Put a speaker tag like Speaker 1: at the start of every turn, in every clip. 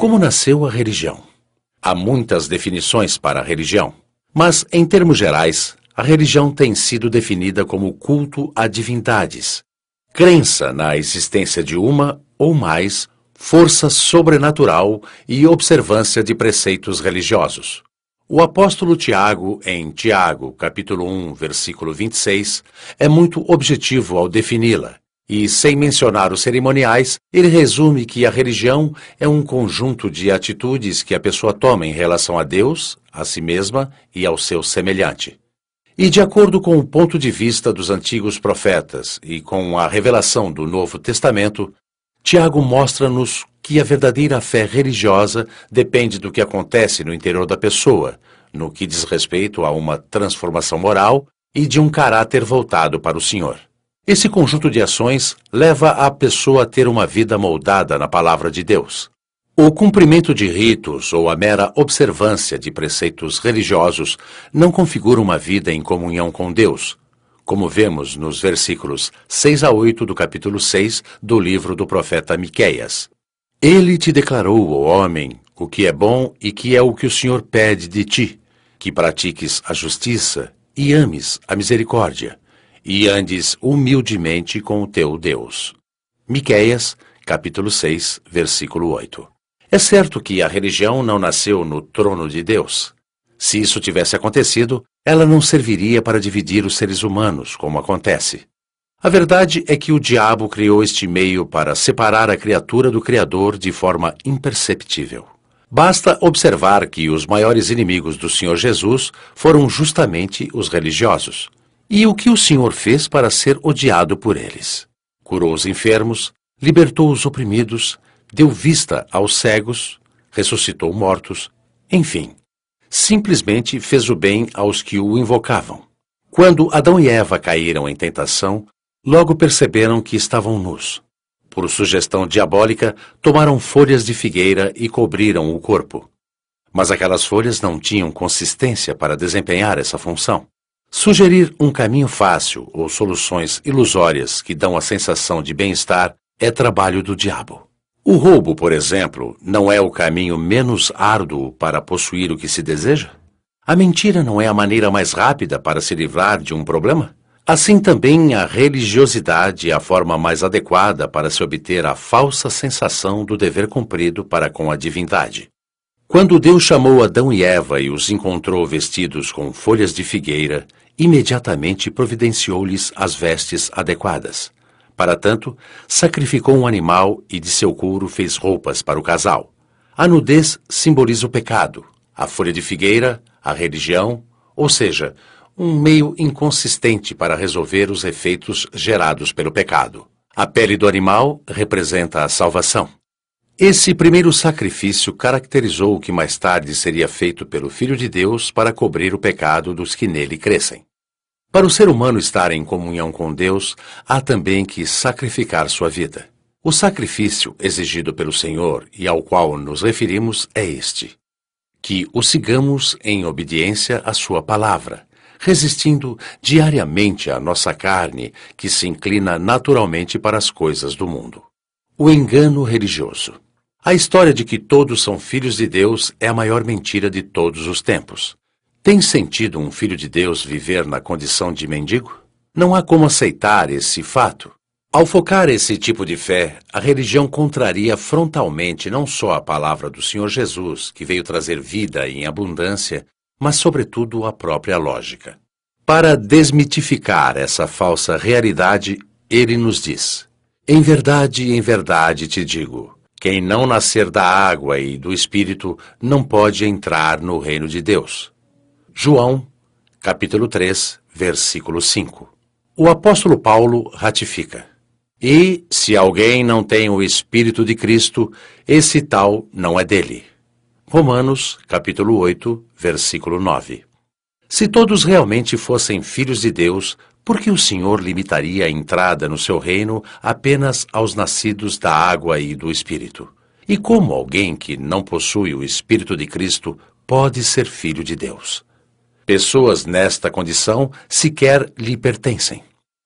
Speaker 1: Como nasceu a religião? Há muitas definições para a religião, mas, em termos gerais, a religião tem sido definida como culto a divindades, crença na existência de uma ou mais força sobrenatural e observância de preceitos religiosos. O apóstolo Tiago, em Tiago, capítulo 1, versículo 26, é muito objetivo ao defini-la. E, sem mencionar os cerimoniais, ele resume que a religião é um conjunto de atitudes que a pessoa toma em relação a Deus, a si mesma e ao seu semelhante. E, de acordo com o ponto de vista dos antigos profetas e com a revelação do Novo Testamento, Tiago mostra-nos que a verdadeira fé religiosa depende do que acontece no interior da pessoa, no que diz respeito a uma transformação moral e de um caráter voltado para o Senhor. Esse conjunto de ações leva a pessoa a ter uma vida moldada na palavra de Deus. O cumprimento de ritos ou a mera observância de preceitos religiosos não configura uma vida em comunhão com Deus, como vemos nos versículos 6 a 8 do capítulo 6 do livro do profeta Miqueias. Ele te declarou, ó homem, o que é bom e que é o que o Senhor pede de ti, que pratiques a justiça e ames a misericórdia, e andes humildemente com o teu Deus. Miqueias, capítulo 6, versículo 8. É certo que a religião não nasceu no trono de Deus. Se isso tivesse acontecido, ela não serviria para dividir os seres humanos, como acontece. A verdade é que o diabo criou este meio para separar a criatura do Criador de forma imperceptível. Basta observar que os maiores inimigos do Senhor Jesus foram justamente os religiosos. E o que o Senhor fez para ser odiado por eles? Curou os enfermos, libertou os oprimidos, deu vista aos cegos, ressuscitou mortos, enfim, simplesmente fez o bem aos que o invocavam. Quando Adão e Eva caíram em tentação, logo perceberam que estavam nus. Por sugestão diabólica, tomaram folhas de figueira e cobriram o corpo. Mas aquelas folhas não tinham consistência para desempenhar essa função. Sugerir um caminho fácil ou soluções ilusórias que dão a sensação de bem-estar é trabalho do diabo. O roubo, por exemplo, não é o caminho menos árduo para possuir o que se deseja? A mentira não é a maneira mais rápida para se livrar de um problema? Assim também a religiosidade é a forma mais adequada para se obter a falsa sensação do dever cumprido para com a divindade. Quando Deus chamou Adão e Eva e os encontrou vestidos com folhas de figueira, imediatamente providenciou-lhes as vestes adequadas. Para tanto, sacrificou um animal e de seu couro fez roupas para o casal. A nudez simboliza o pecado, a folha de figueira, a religião, ou seja, um meio inconsistente para resolver os efeitos gerados pelo pecado. A pele do animal representa a salvação. Esse primeiro sacrifício caracterizou o que mais tarde seria feito pelo Filho de Deus para cobrir o pecado dos que nele crescem. Para o ser humano estar em comunhão com Deus, há também que sacrificar sua vida. O sacrifício exigido pelo Senhor e ao qual nos referimos é este: que o sigamos em obediência à sua palavra, resistindo diariamente à nossa carne, que se inclina naturalmente para as coisas do mundo. O engano religioso. A história de que todos são filhos de Deus é a maior mentira de todos os tempos. Tem sentido um filho de Deus viver na condição de mendigo? Não há como aceitar esse fato. Ao focar esse tipo de fé, a religião contraria frontalmente não só a palavra do Senhor Jesus, que veio trazer vida em abundância, mas sobretudo a própria lógica. Para desmitificar essa falsa realidade, ele nos diz: em verdade te digo, quem não nascer da água e do Espírito não pode entrar no reino de Deus. João, capítulo 3, versículo 5. O apóstolo Paulo ratifica: e, se alguém não tem o Espírito de Cristo, esse tal não é dele. Romanos, capítulo 8, versículo 9. Se todos realmente fossem filhos de Deus, por que o Senhor limitaria a entrada no seu reino apenas aos nascidos da água e do Espírito? E como alguém que não possui o Espírito de Cristo pode ser filho de Deus? Pessoas nesta condição sequer lhe pertencem.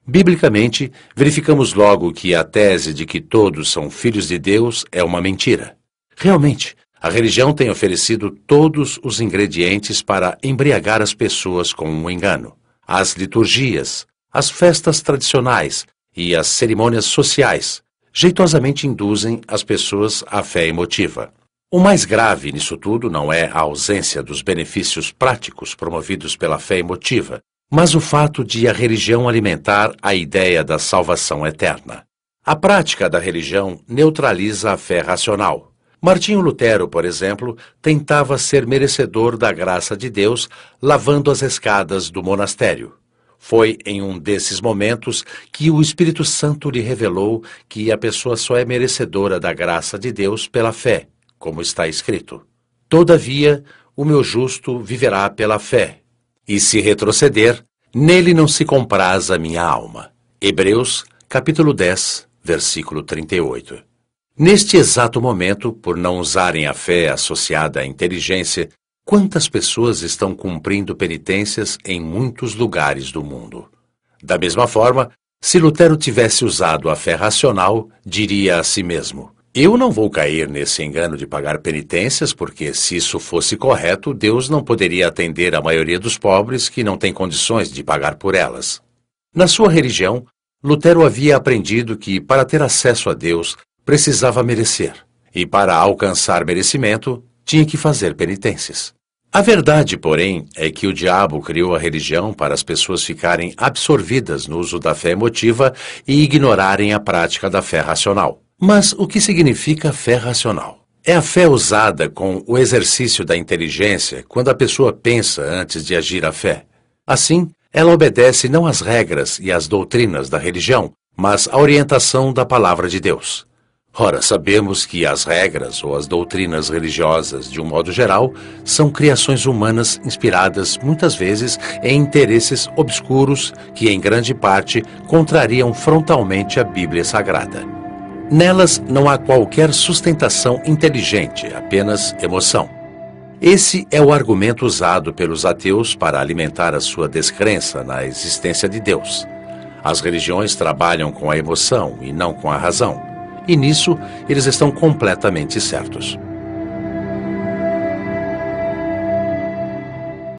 Speaker 1: Biblicamente, verificamos logo que a tese de que todos são filhos de Deus é uma mentira. Realmente, A religião tem oferecido todos os ingredientes para embriagar as pessoas com um engano. As liturgias, as festas tradicionais e as cerimônias sociais jeitosamente induzem as pessoas à fé emotiva. O mais grave nisso tudo não é a ausência dos benefícios práticos promovidos pela fé emotiva, mas o fato de a religião alimentar a ideia da salvação eterna. A prática da religião neutraliza a fé racional. Martinho Lutero, por exemplo, tentava ser merecedor da graça de Deus lavando as escadas do monastério. Foi em um desses momentos que o Espírito Santo lhe revelou que a pessoa só é merecedora da graça de Deus pela fé, como está escrito. Todavia, o meu justo viverá pela fé, e se retroceder, nele não se compraz a minha alma. Hebreus, capítulo 10, versículo 38. Neste exato momento, por não usarem a fé associada à inteligência, quantas pessoas estão cumprindo penitências em muitos lugares do mundo? Da mesma forma, se Lutero tivesse usado a fé racional, diria a si mesmo: eu não vou cair nesse engano de pagar penitências, porque se isso fosse correto, Deus não poderia atender a maioria dos pobres que não têm condições de pagar por elas. Na sua religião, Lutero havia aprendido que, para ter acesso a Deus, precisava merecer, e para alcançar merecimento, tinha que fazer penitências. A verdade, porém, é que o diabo criou a religião para as pessoas ficarem absorvidas no uso da fé emotiva e ignorarem a prática da fé racional. Mas o que significa fé racional? É a fé usada com o exercício da inteligência quando a pessoa pensa antes de agir a fé. Assim, ela obedece não às regras e às doutrinas da religião, mas à orientação da palavra de Deus. Ora, sabemos que as regras ou as doutrinas religiosas, de um modo geral, são criações humanas inspiradas, muitas vezes, em interesses obscuros que, em grande parte, contrariam frontalmente a Bíblia Sagrada. Nelas não há qualquer sustentação inteligente, apenas emoção. Esse é o argumento usado pelos ateus para alimentar a sua descrença na existência de Deus. As religiões trabalham com a emoção e não com a razão. E nisso, eles estão completamente certos.